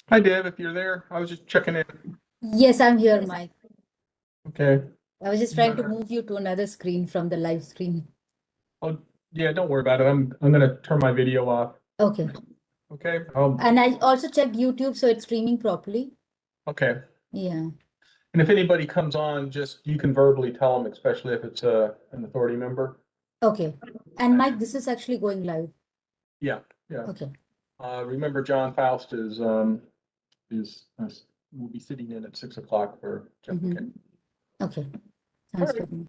Hi, Deb, if you're there. I was just checking in. Yes, I'm here, Mike. Okay. I was just trying to move you to another screen from the live screen. Oh, yeah, don't worry about it. I'm gonna turn my video off. Okay. Okay. And I also checked YouTube, so it's streaming properly. Okay. Yeah. And if anybody comes on, just you can verbally tell them, especially if it's an authority member. Okay. And Mike, this is actually going live. Yeah, yeah. Okay. Remember, John Faust is will be sitting in at 6 o'clock for Jeff. Mhm. Okay. Okay. All Sounds right. good.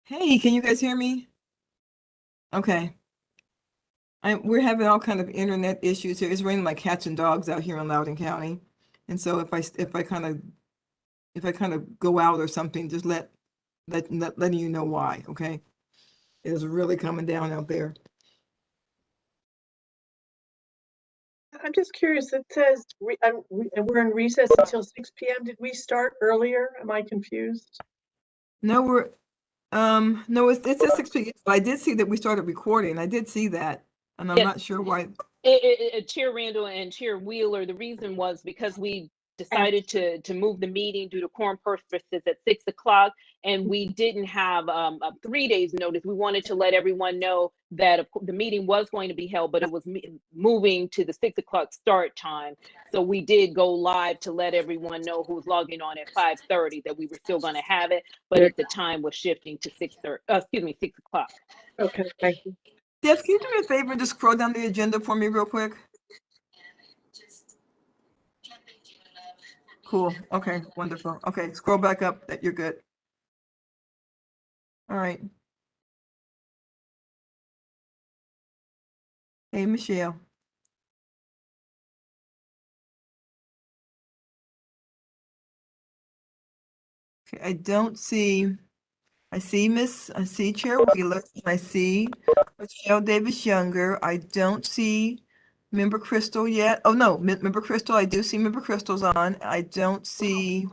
Hey, can you guys hear me? Okay. We're having all kind of internet issues here. It's raining like cats and dogs out here in Loudoun County. And so if I kind of go out or something, just letting you know why, okay? It is really coming down out there. I'm just curious, it says we're in recess until 6 p.m. Did we start earlier? Am I confused? No, no, it's at 6 p.m. But I did see that we started recording. I did see that. And I'm Yes. not sure why. Chair Randall and Chair Wheeler, the reason was because we decided to move the meeting due to quorum purposes at 6 o'clock, and we didn't have a 3 days notice. We wanted to let everyone know that the meeting was going to be held, but it was moving to the 6 o'clock start time. So we did go live to let everyone know who was logging on at 5:30 that we were still going to have it, but at the time was shifting to 6 o'clock. Okay, thank you. Deb, can you do me a favor and just scroll down the agenda for me real quick? Cool. Okay, wonderful. Okay, scroll back up. You're good. All right. Hey, Michelle. Okay, I see Chair Wheeler, I see Michelle Davis Younger. I don't see Member Crystal yet. Oh, no, Member Crystal, I do see Member Crystal's on. I don't see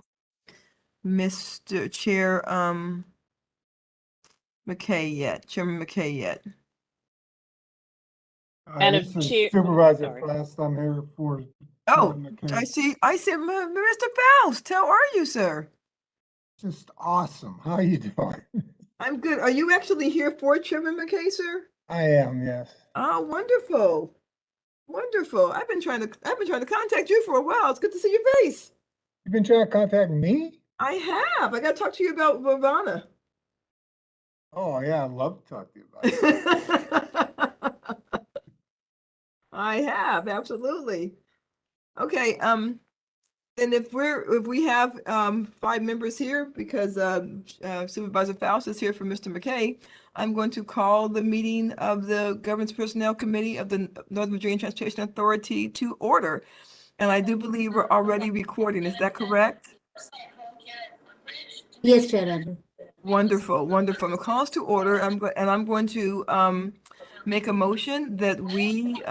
Mr. Chair, McKay yet, Chairman McKay yet. Madam This is Chair- Supervisor sorry. Fast. I'm here for. Oh, Chairman McKay. I see Mr. Faust. How are you, sir? Just awesome. How you doing? I'm good. Are you actually here for Chairman McKay, sir? I am, yes. Oh, wonderful. Wonderful. I've been trying to contact you for a while. It's good to see your face. You've been trying to contact me? I have. I got to talk to you about Ravana. Oh, yeah, I'd love to talk to you about it. I have, absolutely. Okay, and if we have 5 members here, because Supervisor Faust is here for Mr. McKay, I'm going to call the meeting of the Governance Personnel Committee of the Northern Virginia Transportation Authority to order. And I do believe we're already recording. Is that correct? Yes, Chair Randall. Wonderful, wonderful. The call is to order. I'm going to make a motion that we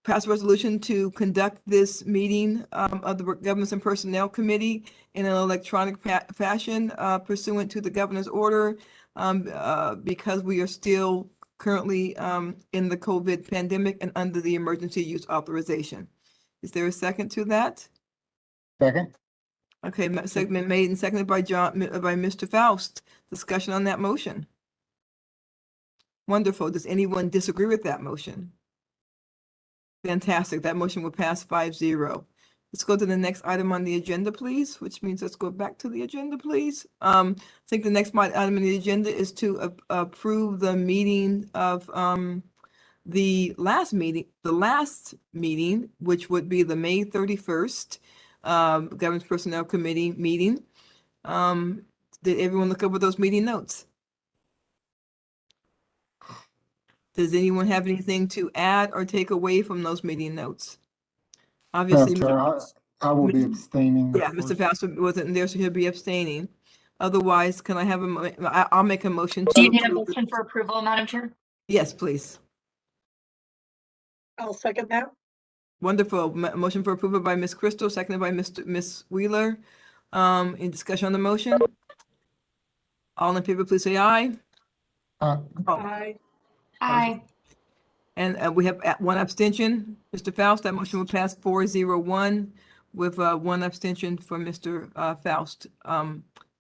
pass a resolution to conduct this meeting of the Governance and Personnel Committee in an electronic fashion pursuant to the governor's order because we are still currently in the COVID pandemic and under the emergency use authorization. Is there a second to that? Second? Okay, segment made and seconded by Mr. Faust. Discussion on that motion. Wonderful. Does anyone disagree with that motion? Fantastic. That motion will pass 5-0. Let's go to the next item on the agenda, please, which means let's go back to the agenda, please. I think the next item on the agenda is to approve the meeting of the last meeting, which would be the May 31st Governance Personnel Committee meeting. Did everyone look over those meeting notes? Does anyone have anything to add or take away from those meeting notes? Obviously, Madam Chair, I will be abstaining. yeah, Mr. Faust wasn't there, so he'll be abstaining. Otherwise, can I have I'll make a motion to. Do you need a motion for approval, Madam Chair? Yes, please. I'll second that. Wonderful. Motion for approval by Ms. Crystal, seconded by Ms. Wheeler. In discussion on the motion? All in favor, please say aye. Oh, Aye. Aye. and we have one abstention. Mr. Faust, that motion will pass 4-0-1 with one abstention for Mr. Faust.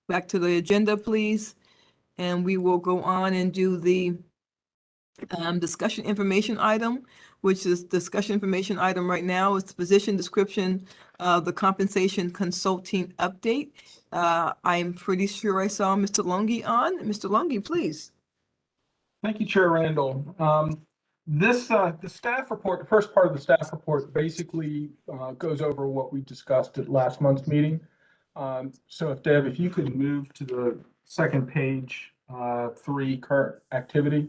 Back to the agenda, please. And we will go on and do the Discussion information item, which is discussion information item right now is the position description of the compensation consulting update. I'm pretty sure I saw Mr. Lungi on. Mr. Lungi, please. Thank you, Chair Randall. The staff report, the first part of the staff report basically goes over what we discussed at last month's meeting. So if Deb, if you could move to the second page, 3, current activity,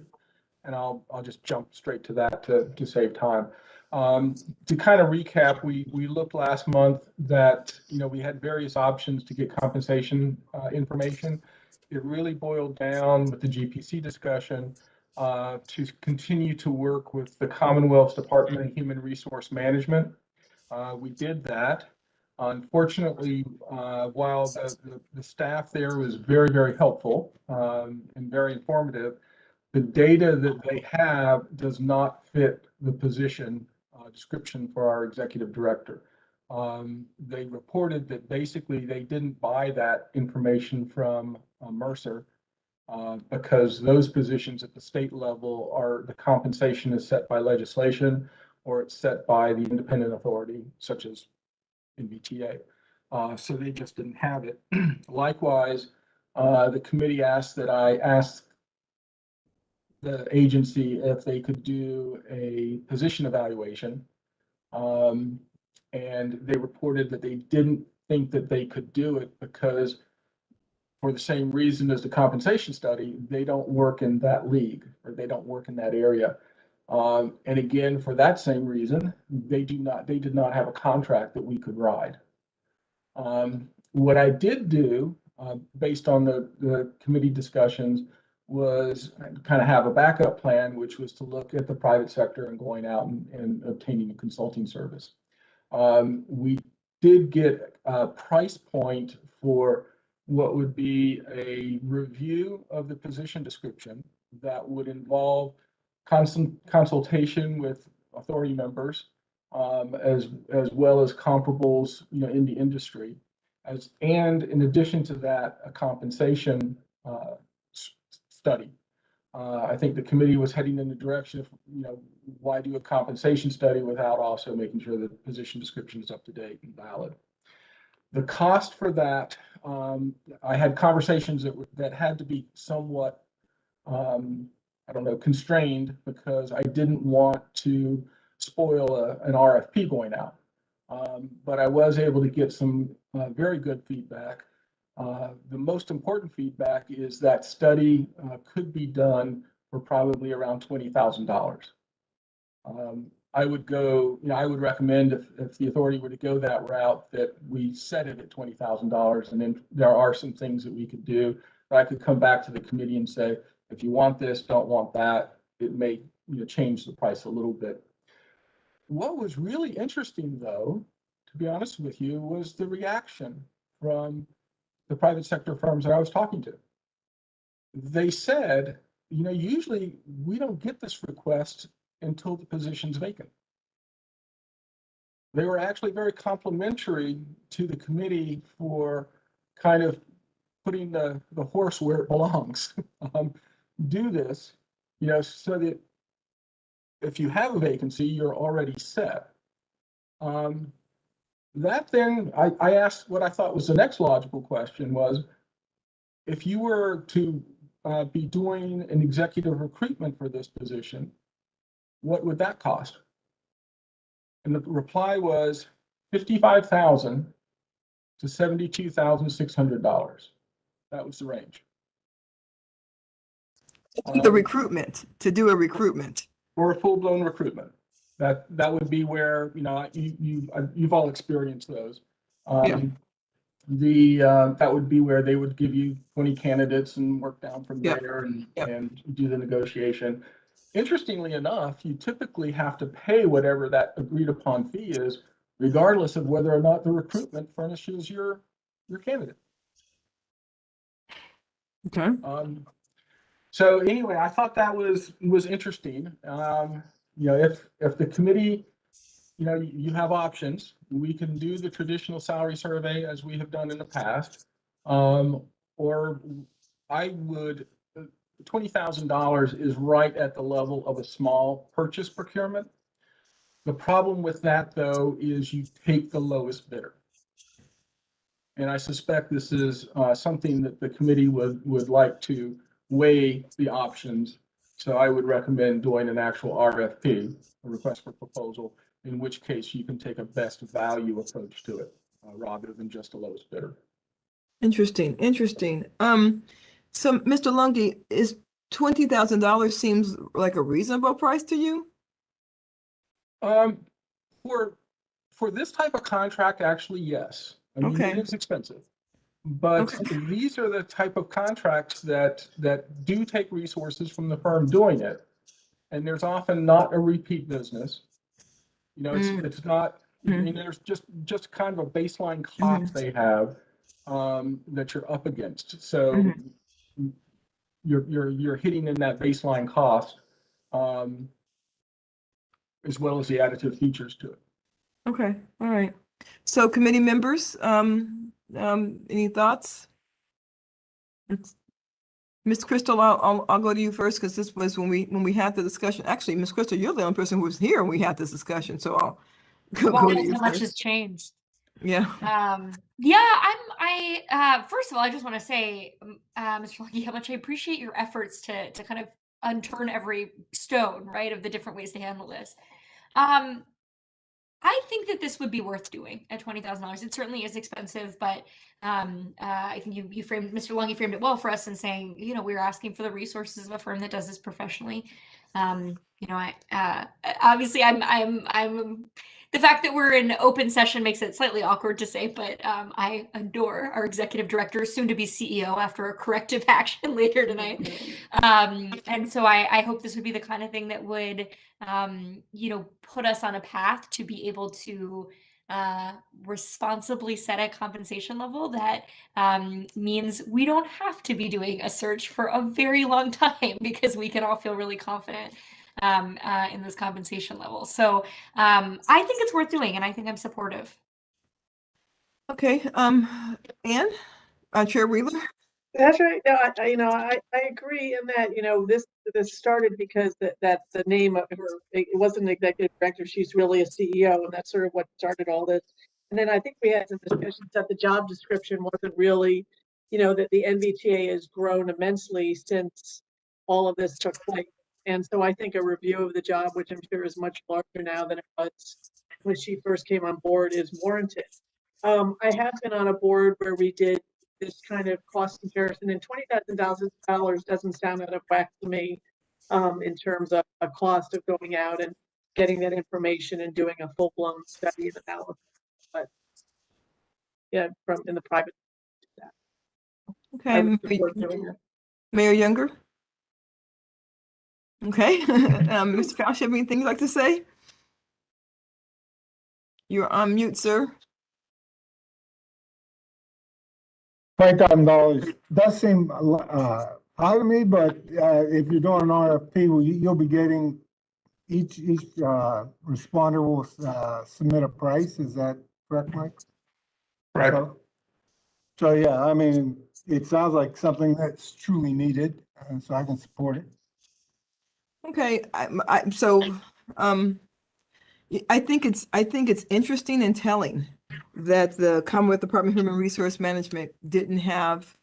and I'll just jump straight to that to save time. To kind of recap, we looked last month that, we had various options to get compensation information. It really boiled down with the GPC discussion to continue to work with the Commonwealth's Department of Human Resource Management. We did that. Unfortunately, while the staff there was very, very helpful and very informative, the data that they have does not fit the position description for our executive director. They reported that basically they didn't buy that information from Mercer because those positions at the state level the compensation is set by legislation or it's set by the independent authority, such as NVTA. So they just didn't have it. Likewise, the committee asked that I ask the agency if they could do a position evaluation. And they reported that they didn't think that they could do it because for the same reason as the compensation study, they don't work in that league or they don't work in that area. And again, for that same reason, they did not have a contract that we could ride. What I did do, based on the committee discussions, was kind of have a backup plan, which was to look at the private sector and going out and obtaining a consulting service. We did get a price point for what would be a review of the position description that would involve consultation with authority members, as well as comparables, in the industry, and in addition to that, a compensation study. I think the committee was heading in the direction of, why do a compensation study without also making sure that the position description is up to date and valid. The cost for that, I had conversations that had to be somewhat, constrained because I didn't want to spoil an RFP going out. But I was able to get some very good feedback. The most important feedback is that study could be done for probably around $20,000. I would recommend if the authority were to go that route, that we set it at $20,000, and then there are some things that we could do. That I could come back to the committee and say, if you want this, don't want that, it may change the price a little bit. What was really interesting, though, to be honest with you, was the reaction from the private sector firms that I was talking to. They said, usually we don't get this request until the position's vacant. They were actually very complimentary to the committee for kind of putting the horse where it belongs. Do this, so that if you have a vacancy, you're already set. That then, I asked what I thought was the next logical question was, if you were to be doing an executive recruitment for this position, what would that cost? And the reply was $55,000 to $72,600. That was the range. The recruitment, to do a recruitment. Or a full-blown recruitment. That would be where, you've all experienced those. That would be where they would give you 20 candidates and work down from there and do the negotiation. Interestingly enough, you typically have to pay whatever that agreed upon fee is, regardless of whether or not the recruitment furnishes your candidate. Okay. So anyway, I thought that was interesting. If the committee, you have options, we can do the traditional salary survey as we have done in the past, or I would $20,000 is right at the level of a small purchase procurement. The problem with that, though, is you take the lowest bidder. And I suspect this is something that the committee would like to weigh the options. So I would recommend doing an actual RFP, a request for proposal, in which case you can take a best value approach to it rather than just a lowest bidder. Interesting, interesting. So Mr. Lungi, is $20,000 seems like a reasonable price to you? For this type of contract, actually, yes. I mean, Okay. it is expensive. But Okay. these are the type of contracts that do take resources from the firm doing it. And there's often not a repeat business. You know, it's not, I mean, there's just kind of a baseline cost they have that you're up against. So you're hitting in that baseline cost as well as the additive features to it. Okay, all right. So committee members, any thoughts? Ms. Crystal, I'll go to you first because this was when we had the discussion. Actually, Ms. Crystal, you're the only person who was here when we had this discussion, so I'll go Wow, to you how much first. has changed. Yeah. First of all, I just want to say, Mr. Lucky, how much I appreciate your efforts to kind of unturn every stone, right, of the different ways to handle this. I think that this would be worth doing at $20,000. It certainly is expensive, but I think you framed, Mr. Lungi framed it well for us in saying, you know, we're asking for the resources of a firm that does this professionally. You know, obviously I'm the fact that we're in open session makes it slightly awkward to say, but I adore our executive director, soon to be CEO, after a corrective action later tonight. And so I hope this would be the kind of thing that would, you know, put us on a path to be able to responsibly set a compensation level that means we don't have to be doing a search for a very long time because we can all feel really confident in this compensation level. So I think it's worth doing, and I think I'm supportive. Okay, Anne, Chair Wheeler? That's right. No, I agree in that, you know, this started because that's the name of her. It wasn't an executive director. She's really a CEO, and that's sort of what started all this. And then I think we had some discussions that the job description wasn't really, you know, that the NVTA has grown immensely since all of this took place. And so I think a review of the job, which I'm sure is much larger now than it was when she first came on board, is warranted. I have been on a board where we did this kind of cost comparison, and $20,000 doesn't sound out of whack to me in terms of a cost of going out and getting that information and doing a full-blown study and analysis. But yeah, from in the private. I Okay, would support doing that. Mayor Younger? Okay, Mr. Fausch, have anything you'd like to say? You're on mute, sir. $20,000 does seem high to me, but if you're doing an RFP, you'll be getting each responder will submit a price. Is that correct, Mike? Right. So yeah, I mean, it sounds like something that's truly needed, and so I can support it. Okay, I think it's interesting and telling that the Commonwealth Department of Human Resource Management didn't have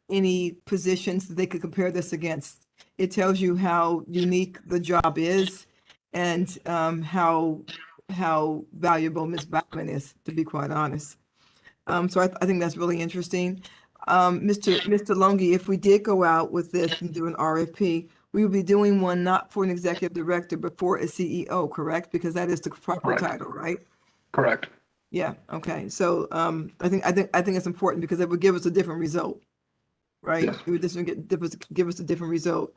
any positions that they could compare this against. It tells you how unique the job is and how valuable Ms. Bachman is, to be quite honest. So I think that's really interesting. Mr. Lungi, if we did go out with this and do an RFP, we would be doing one not for an executive director, but for a CEO, correct? Because that is the proper Correct. title, right? Correct. Yeah, okay. So I think it's important because it would give us a different result, right? Yes. It would just give us a different result.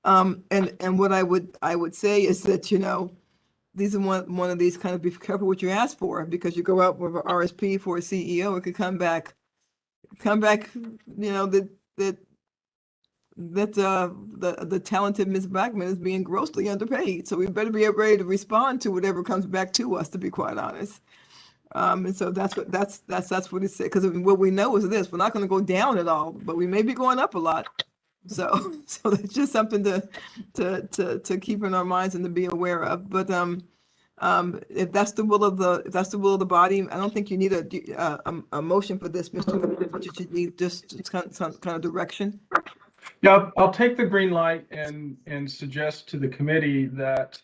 And what I would say is that, you know, these are one of these kind of be careful what you ask for, because you go out with an RSP for a CEO, it could come back, you know, that the talented Ms. Bachman is being grossly underpaid. So we better be ready to respond to whatever comes back to us, to be quite honest. And so that's what it said. Because what we know is this: we're not going to go down at all, but we may be going up a lot. So, so that's just something to keep in our minds and to be aware of. But if that's the will of the body, I don't think you need a motion for this, Mr. Miller, but you should need just kind of direction. Yeah, I'll take the green light and suggest to the committee that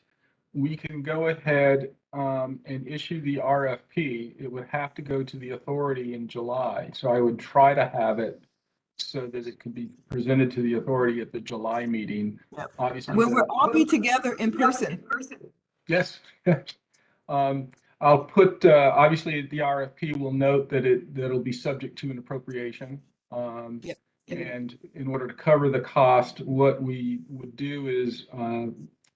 we can go ahead and issue the RFP. It would have to go to the authority in July. So I would try to have it so that it can be presented to the authority at the July meeting. Yep. Obviously, When we'll all be together in person. yes. I'll put, obviously, the RFP will note that that'll be subject to an appropriation. Yep. And in order to cover the cost, what we would do is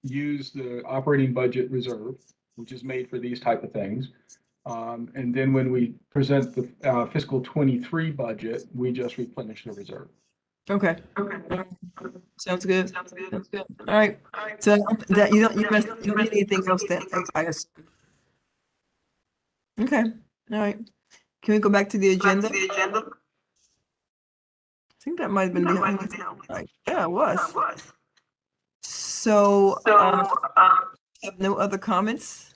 use the operating budget reserve, which is made for these type of things. And then when we present the fiscal 23 budget, we just replenish the reserve. Okay. Sounds good. Sounds good. All right. So that you don't need anything else then, I guess. Okay. All right. Can we go back to the agenda? I think that might have been the only thing. Right. Yeah, it was. So, have no other comments?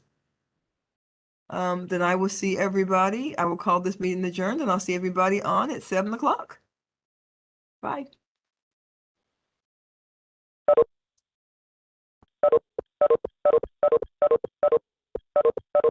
Then I will see everybody. I will call this meeting adjourned, and I'll see everybody on at 7 o'clock. Bye.